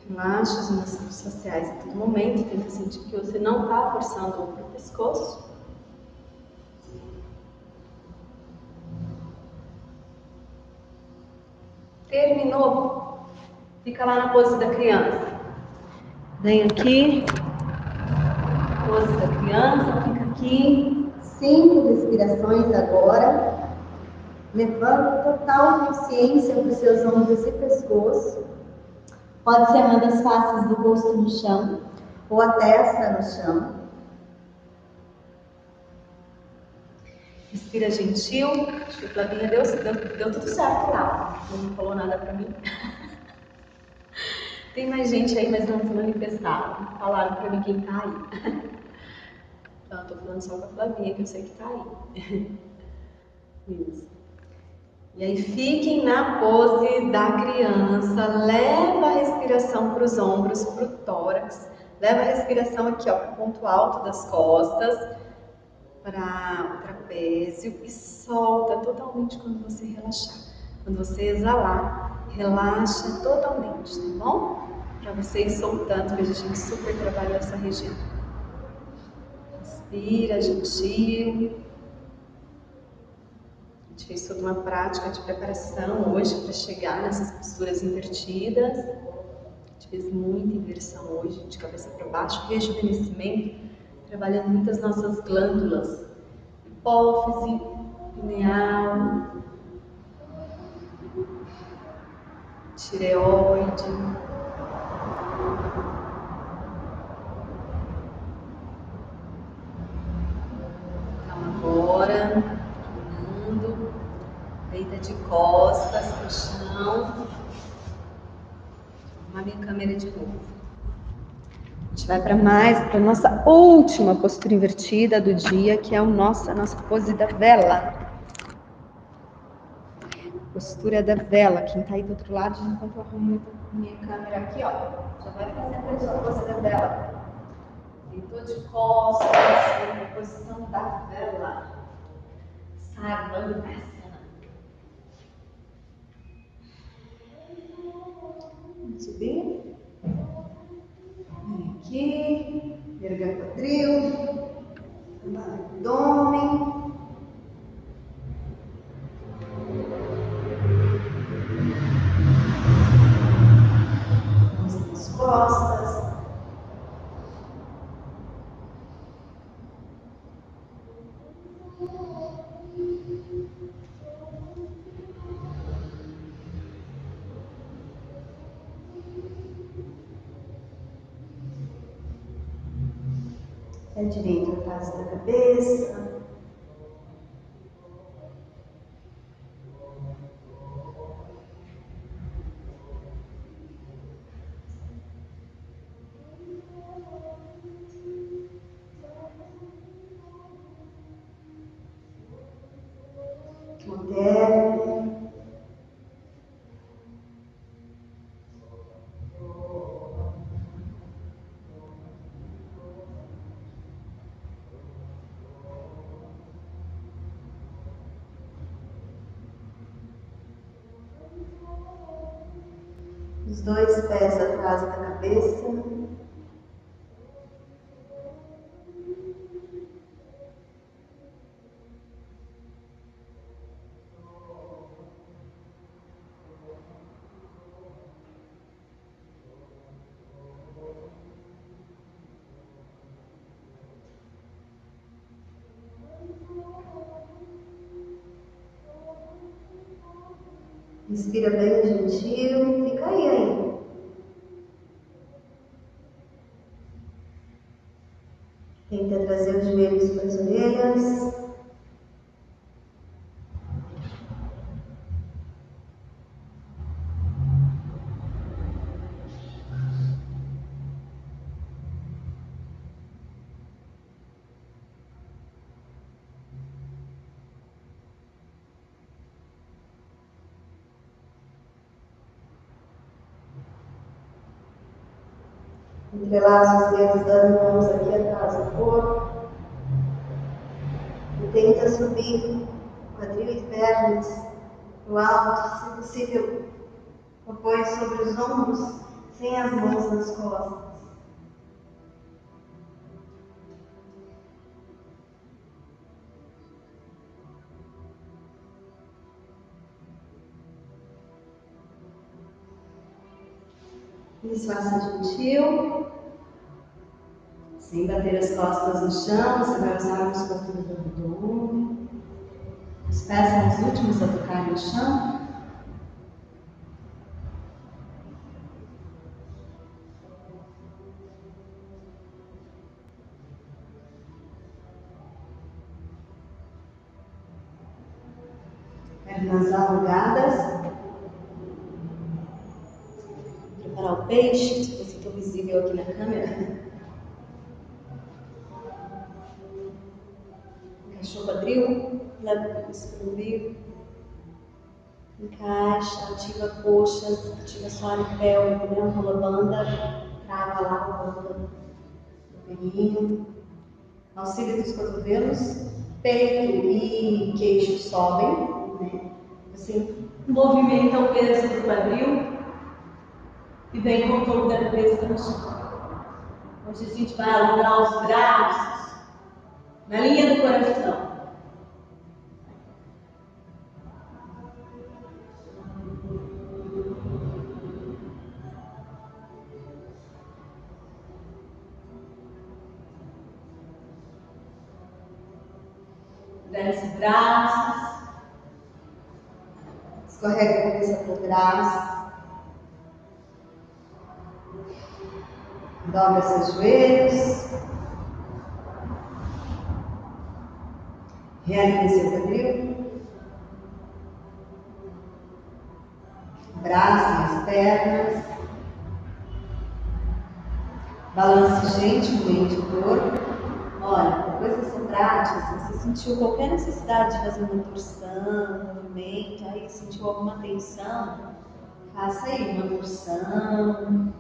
Relaxa os músculos faciais a todo momento, tenta sentir que você não está forçando o pescoço. Terminou, fica lá na pose da criança. Vem aqui, pose da criança, fica aqui. 5 respirações agora. Levando total consciência para os seus ombros e pescoço. Pode ser amando as faces do rosto no chão ou a testa no chão. Respira gentil. Acho que a Flavinha deu tudo certo lá. Não falou nada pra mim. Tem mais gente aí, mas não se manifestaram. Falaram pra mim quem tá aí. Então, eu tô falando só com a Flavinha, que eu sei que tá aí. Isso. E aí, fiquem na pose da criança. Leva a respiração para os ombros, para o tórax. Leva a respiração aqui, ó, para o ponto alto das costas, para o trapézio. E solta totalmente quando você relaxar. Quando você exalar, relaxa totalmente, tá bom? Para você ir soltando, que a gente super trabalha essa região. Respira, gentil. A gente fez toda uma prática de preparação hoje para chegar nessas posturas invertidas. A gente fez muita inversão hoje, de cabeça para baixo, rejuvenescimento, trabalhando muitas nossas glândulas, hipófise, pineal, tireoide. Então agora, deita de costas no chão. Vou arrumar minha câmera de novo. A gente vai para a nossa última postura invertida do dia, que é a nossa pose da vela. Postura da vela. Quem está aí do outro lado, enquanto eu arrumo minha câmera aqui, ó, já vai fazendo a sua pose da vela. Deitou de costas, na posição da vela. Sarvando essa. Vamos subir. Vem aqui. Erga quadril. Abdômen. Mãos nas costas. Pé direito atrás da cabeça. Moderno. Os 2 pés atrás da cabeça. Respira bem gentil, fica aí ainda. Tenta trazer os joelhos para as orelhas. Entrelaça os dedos das mãos aqui atrás do corpo. E tenta subir quadril e pernas pro alto, se possível, apoio sobre os ombros, sem as mãos nas costas. Isso, faça gentil. Sem bater as costas no chão, você vai usar a musculatura do abdômen. Os pés são os últimos a tocar no chão. Pernas alongadas. Preparar o peixe, se você está visível aqui na câmera. Encaixou o quadril, leva isso para o umbigo. Encaixa, ativa coxas, ativa suave pélvico, né? Rola a banda, trava lá a banda do peninho. Auxílio dos cotovelos, peito e queixo sobem, né? Você movimenta o peso do quadril e vem com o corpo da cabeça no chão. Hoje a gente vai alongar os braços na linha do coração. Desce os braços, escorrega a cabeça para o braço, dobra seus joelhos, realinha seu quadril, abracem as pernas, balance gentilmente o corpo. Olha, depois dessa prática, se você sentiu qualquer necessidade de fazer uma torção, movimento, aí sentiu alguma tensão, faça aí uma torção.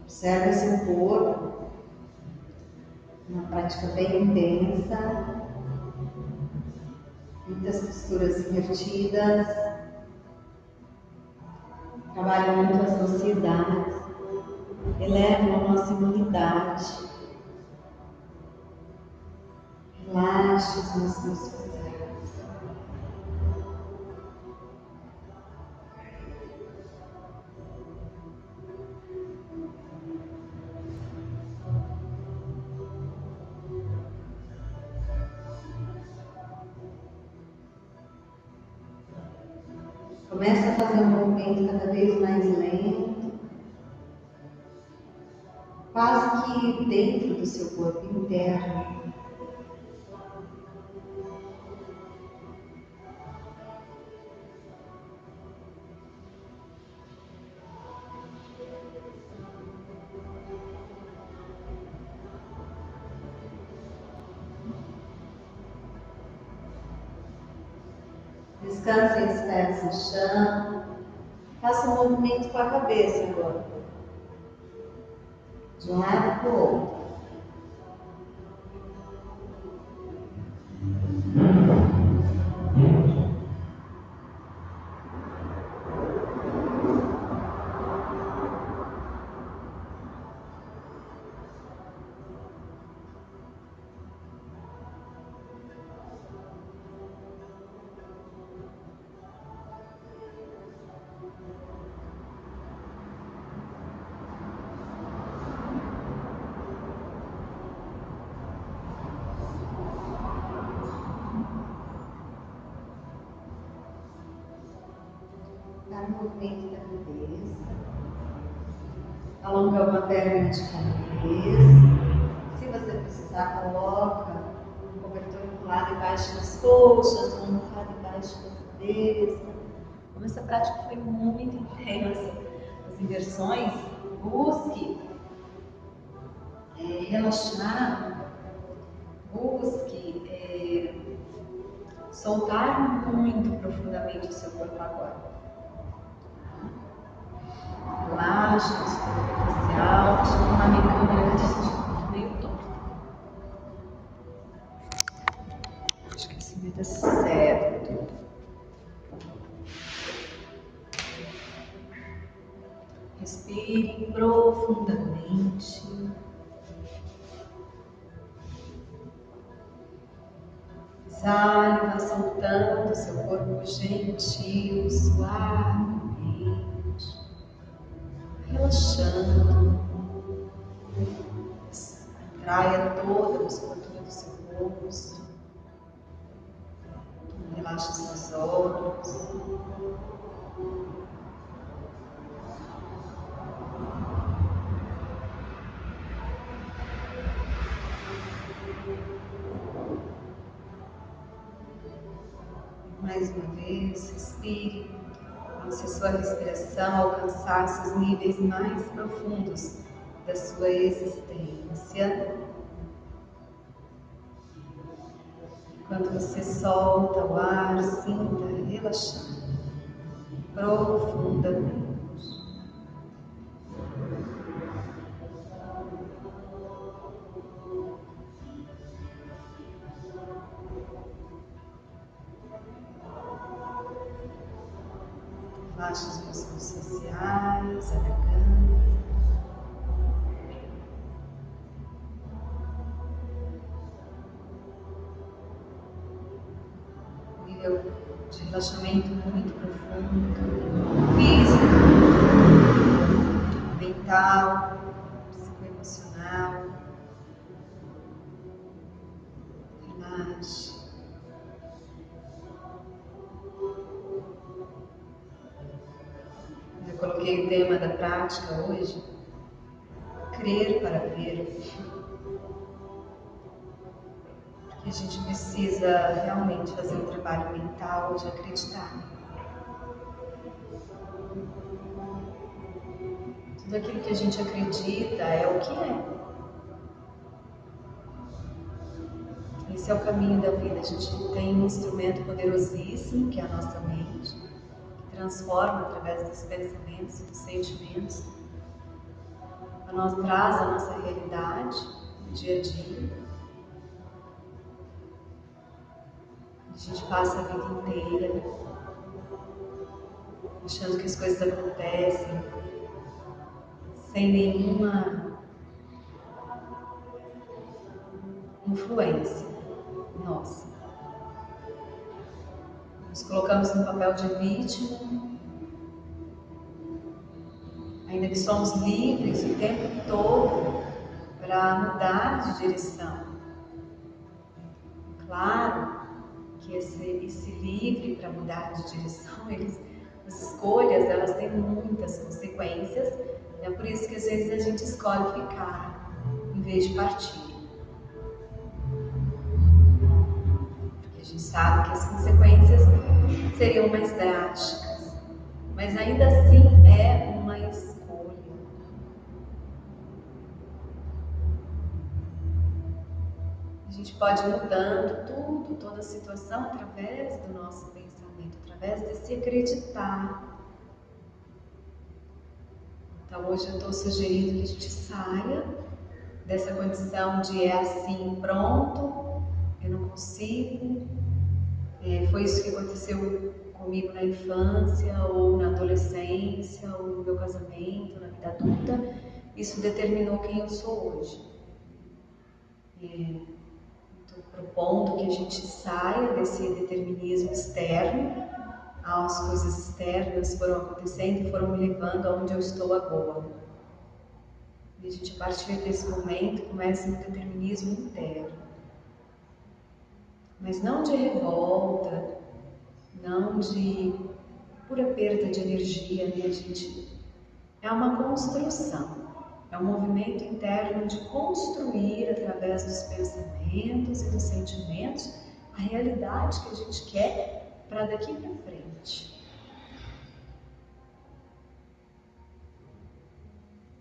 Observe seu corpo. Uma prática bem intensa. Muitas posturas invertidas. Trabalha muito as ansiedades. Elevam a nossa imunidade. Relaxe os músculos faciais. Começa a fazer um movimento cada vez mais lento. Quase que dentro do seu corpo interno. Descansem os pés no chão. Faça um movimento com a cabeça agora. De um lado para o outro. Dá um movimento da cabeça. Alonga uma perna de cada vez. Se você precisar, coloca um cobertor enrolado embaixo das coxas, um enrolado embaixo da cabeça. Como essa prática foi muito intensa, as inversões, busque relaxar, busque soltar muito profundamente o seu corpo agora. Relaxa o seu corpo facial, deixa eu arrumar minha câmera antes de meio torto. Acho que assim vai dar certo. Respire profundamente. Exale, vai soltando o seu corpo gentil, suavemente, relaxando. contraia toda a musculatura do seu rosto. Relaxa seus olhos. Mais uma vez, respire, como se a sua respiração alcançasse os níveis mais profundos da sua existência. Quando você solta o ar, sinta relaxar profundamente. Relaxe os músculos faciais, a garganta. Um nível de relaxamento muito profundo, físico, mental, psicoemocional. Relaxe. Eu coloquei o tema da prática hoje, crer para ver. Porque a gente precisa realmente fazer um trabalho mental de acreditar. Tudo aquilo que a gente acredita é o que é. Esse é o caminho da vida. A gente tem um instrumento poderosíssimo, que é a nossa mente, que transforma através dos pensamentos e dos sentimentos. Nós traz a nossa realidade no dia a dia. A gente passa a vida inteira achando que as coisas acontecem sem nenhuma influência nossa. Nos colocamos no papel de vítima, ainda que somos livres o tempo todo para mudar de direção. Claro que esse livre para mudar de direção, as escolhas, elas têm muitas consequências. É por isso que às vezes a gente escolhe ficar em vez de partir. Porque a gente sabe que as consequências seriam mais drásticas. Mas ainda assim é uma escolha. A gente pode ir mudando tudo, toda a situação através do nosso pensamento, através desse acreditar. Então hoje eu estou sugerindo que a gente saia dessa condição de é assim, pronto, eu não consigo. Foi isso que aconteceu comigo na infância, ou na adolescência, ou no meu casamento, na vida adulta. Isso determinou quem eu sou hoje. Estou propondo que a gente saia desse determinismo externo. As coisas externas foram acontecendo e foram me levando aonde eu estou agora. E a gente, a partir desse momento, começa um determinismo interno. Mas não de revolta, não de pura perda de energia, né, gente? É uma construção, é um movimento interno de construir através dos pensamentos e dos sentimentos a realidade que a gente quer para daqui para frente.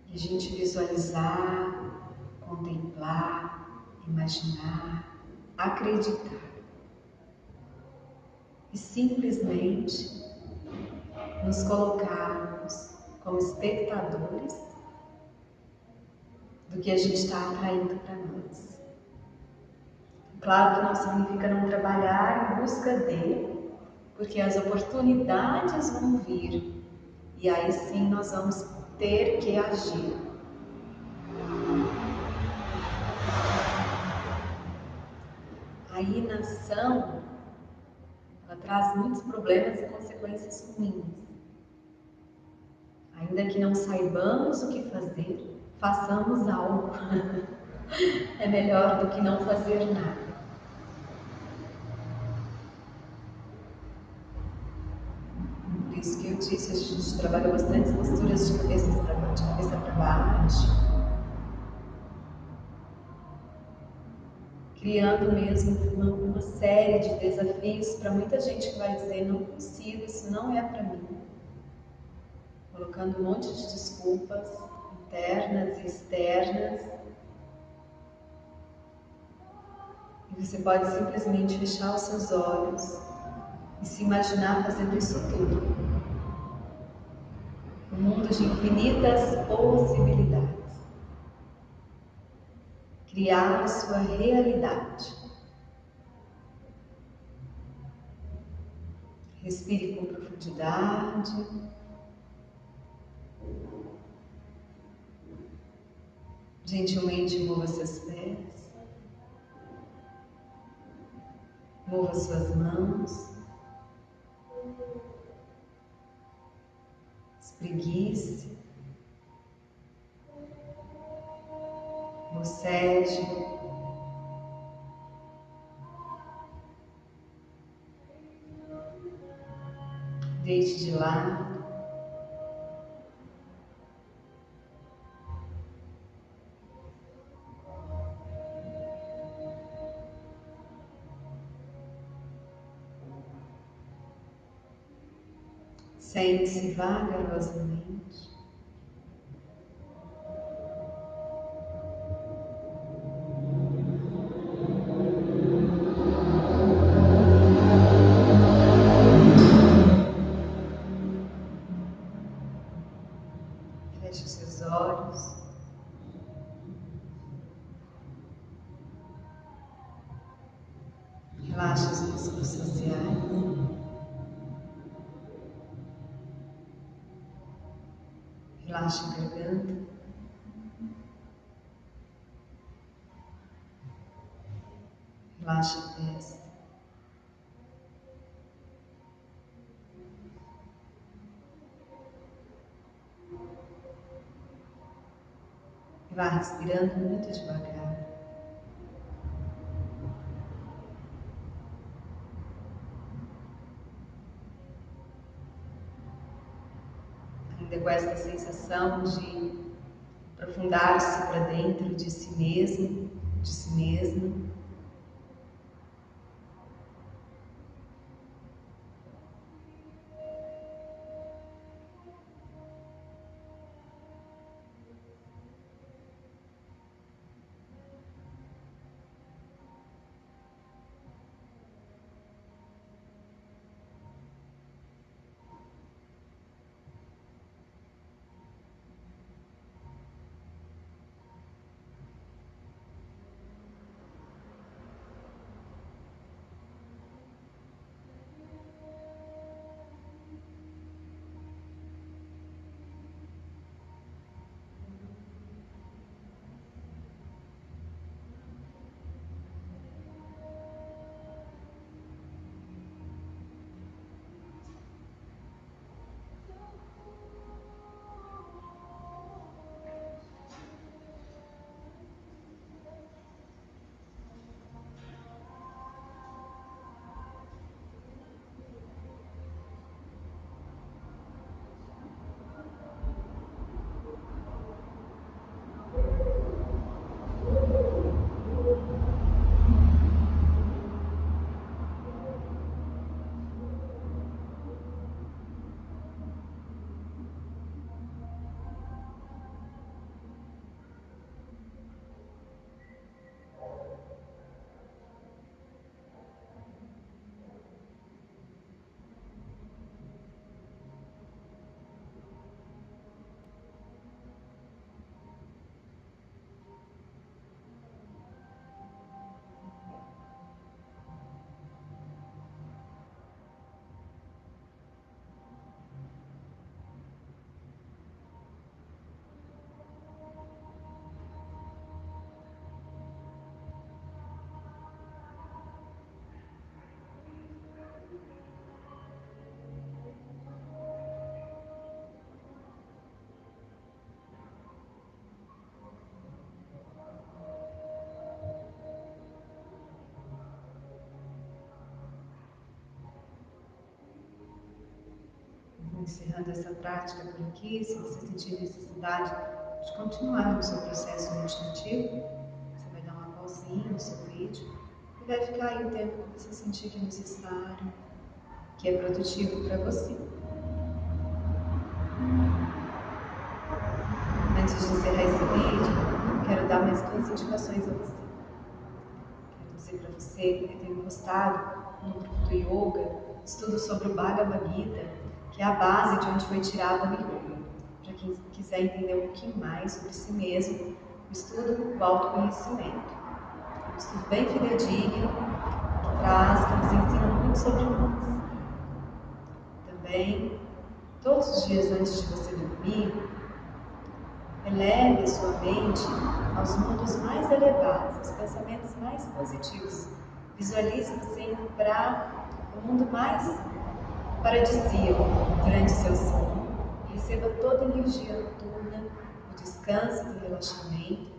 E a gente visualizar, contemplar, imaginar, acreditar. E simplesmente nos colocarmos como espectadores do que a gente está atraindo para nós. Claro que não significa não trabalhar em busca dele, porque as oportunidades vão vir e aí sim nós vamos ter que agir. A inação, ela traz muitos problemas e consequências ruins. Ainda que não saibamos o que fazer, façamos algo. É melhor do que não fazer nada. Por isso que eu disse, a gente trabalhou bastante posturas de cabeça para baixo, criando mesmo uma série de desafios para muita gente que vai dizer: não consigo, isso não é para mim. Colocando um monte de desculpas internas e externas. E você pode simplesmente fechar os seus olhos e se imaginar fazendo isso tudo. Um mundo de infinitas possibilidades. Criar a sua realidade. Respire com profundidade. Gentilmente mova seus pés. Mova suas mãos. Espreguice. Bocete. Deite de lado. Sente-se vagarosamente. Feche os seus olhos. Relaxa os músculos faciais. Relaxa a garganta. Relaxa a testa. E vá respirando muito devagar. Ainda com essa sensação de aprofundar-se para dentro de si mesmo, de si mesma. encerrando essa prática por aqui. Se você sentir necessidade de continuar no seu processo meditativo, você vai dar uma pausinha no seu vídeo e vai ficar aí o tempo que você sentir que é necessário, que é produtivo para você. Antes de encerrar esse vídeo, quero dar mais 2 indicações a você. Quero dizer para você que eu tenho postado no grupo do Yoga estudo sobre o Bhagavad Gita, que é a base de onde foi tirado o Yoga. Para quem quiser entender um pouquinho mais sobre si mesmo, o estudo do autoconhecimento. É um estudo bem fidedigno, que nos ensina muito sobre nós. Também, todos os dias antes de você dormir, eleve a sua mente aos mundos mais elevados, aos pensamentos mais positivos. Visualize você indo para o mundo mais paradisíaco durante seu sono. Receba toda a energia noturna, o descanso e o relaxamento.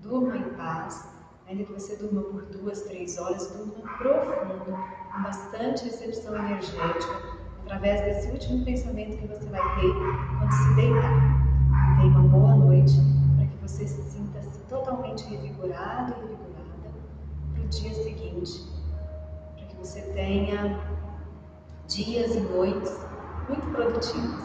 Durma em paz. Ainda que você durma por 2, 3 horas, durma profundo, com bastante recepção energética, através desse último pensamento que você vai ter quando se deitar. Tenha uma boa noite, para que você se sinta-se totalmente revigorado e revigorada para o dia seguinte, para que você tenha dias e noites muito produtivos.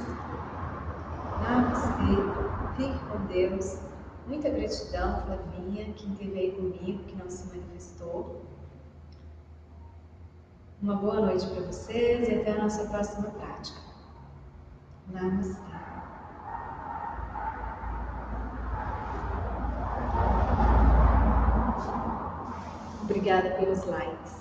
Namastê, fique com Deus. Muita gratidão, Flavinha, quem esteve aí comigo, que não se manifestou. Uma boa noite para vocês e até a nossa próxima prática. Namastê. Obrigada pelos likes.